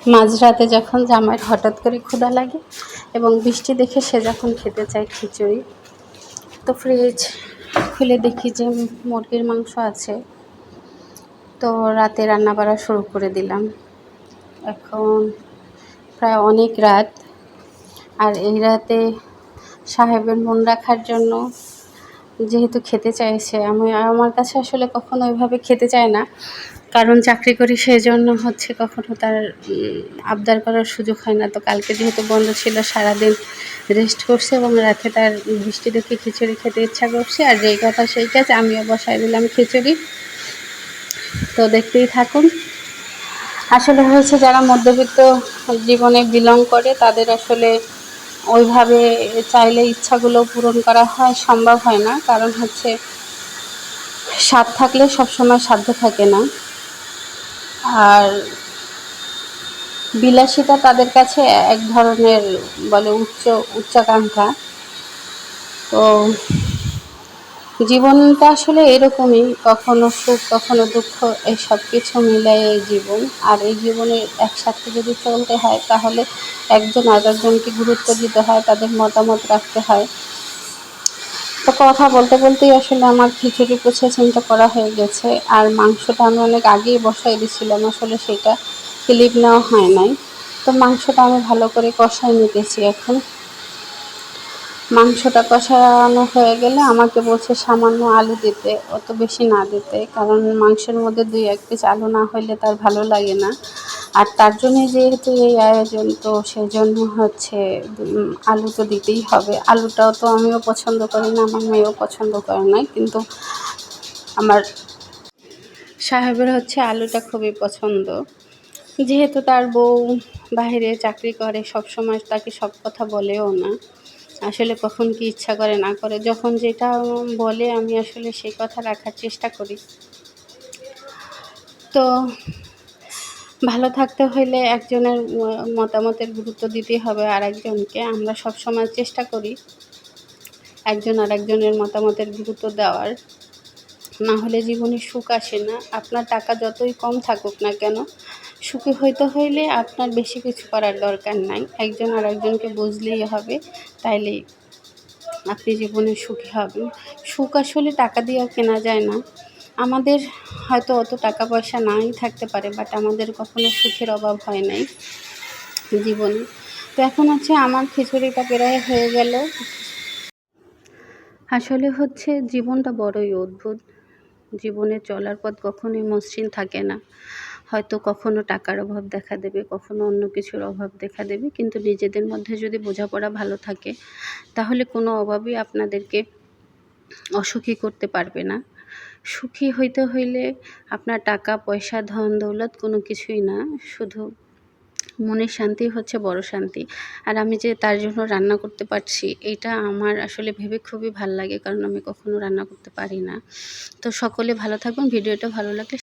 মাঝরাতে যখন জামাইয়ের হঠাৎ করে ক্ষুধা লাগে এবং বৃষ্টি দেখে সে যখন খেতে চায় খিচুড়ি, তো ফ্রিজ খুলে দেখি যে মুরগির মাংস আছে। তো রাতে রান্না করা শুরু করে দিলাম। এখন প্রায় অনেক রাত, আর এই রাতে সাহেবের মন রাখার জন্য যেহেতু খেতে চাইছে, আমার কাছে আসলে কখনো ওইভাবে খেতে চায় না, কারণ চাকরি করি সেজন্য কখনো তার আবদার করার সুযোগ হয় না। তো কালকে যেহেতু বন্ধ ছিল, সারাদিন রেস্ট করছে এবং রাতে তার বৃষ্টি দেখে খিচুড়ি খেতে ইচ্ছা করছে। আর যেই কথা সেই কাজ, আমিও বসাই দিলাম খিচুড়ি। তো দেখতেই থাকুন। আসলে হয়েছে, যারা মধ্যবিত্ত জীবনে বিলং করে তাদের আসলে ওইভাবে চাইলে ইচ্ছাগুলো পূরণ করা সম্ভব হয় না, কারণ স্বাদ থাকলে সবসময় সাধ্য থাকে না। আর বিলাসিতা তাদের কাছে এক ধরনের বলে উচ্চাকাঙ্ক্ষা। তো জীবনটা আসলে এরকমই, কখনো সুখ কখনো দুঃখ, এই সব কিছু মিলাই এই জীবন। আর এই জীবনে একসাথে যদি চলতে হয় তাহলে একজন আরেকজনকে গুরুত্ব দিতে হয়, তাদের মতামত রাখতে হয়। তো কথা বলতে বলতেই আসলে আমার খিচুড়ি প্রসেসিংটা করা হয়ে গেছে। আর মাংসটা আমি অনেক আগেই বসাই দিয়েছিলাম, আসলে সেটা ক্লিপ নেওয়া হয় নাই। তো মাংসটা আমি ভালো করে কষাই নিতেছি। এখন মাংসটা কষানো হয়ে গেলে আমাকে বলছে সামান্য আলু দিতে, অত বেশি না দিতে, কারণ মাংসের মধ্যে 2-1 পিস আলু না হলে তার ভালো লাগে না। আর তার জন্যে যেহেতু এই আয়োজন, তো সেজন্য আলু তো দিতেই হবে। আলুটাও তো আমিও পছন্দ করি না, আমার মেয়েও পছন্দ করে না, কিন্তু আমার সাহেবের আলুটা খুবই পছন্দ। যেহেতু তার বউ বাইরে চাকরি করে, সবসময় তাকে সব কথা বলেও না। আসলে কখন কি ইচ্ছা করে না করে, যখন যেটা বলে আমি আসলে সেই কথা রাখার চেষ্টা করি। তো ভালো থাকতে হইলে একজনের মতামতের গুরুত্ব দিতেই হবে আরেকজনকে। আমরা সবসময় চেষ্টা করি একজন আরেকজনের মতামতের গুরুত্ব দেওয়ার, না হলে জীবনে সুখ আসে না। আপনার টাকা যতই কম থাকুক না কেন, সুখী হইতে হইলে আপনার বেশি কিছু করার দরকার নাই, একজন আরেকজনকে বুঝলেই হবে, তাইলেই আপনি জীবনে সুখী হবেন। সুখ আসলে টাকা দিয়েও কেনা যায় না। আমাদের হয়তো অত টাকা পয়সা নাই থাকতে পারে, বাট আমাদের কখনো সুখের অভাব হয় নাই জীবনে। তো এখন আমার খিচুড়িটা প্রায় হয়ে গেল। আসলে জীবনটা বড়ই অদ্ভুত। জীবনে চলার পথ কখনোই মসৃণ থাকে না। হয়তো কখনো টাকার অভাব দেখা দেবে, কখনো অন্য কিছুর অভাব দেখা দেবে, কিন্তু নিজেদের মধ্যে যদি বোঝাপড়া ভালো থাকে তাহলে কোনো অভাবই আপনাদেরকে অসুখী করতে পারবে না। সুখী হইতে হইলে আপনার টাকা পয়সা ধন দৌলত কোনো কিছুই না, শুধু মনের শান্তি বড় শান্তি। আর আমি যে তার জন্য রান্না করতে পারছি, এইটা আমার আসলে ভেবে খুবই ভাল লাগে, কারণ আমি কখনো রান্না করতে পারি না। তো সকলে ভালো থাকবেন। ভিডিওটা ভালো লাগলে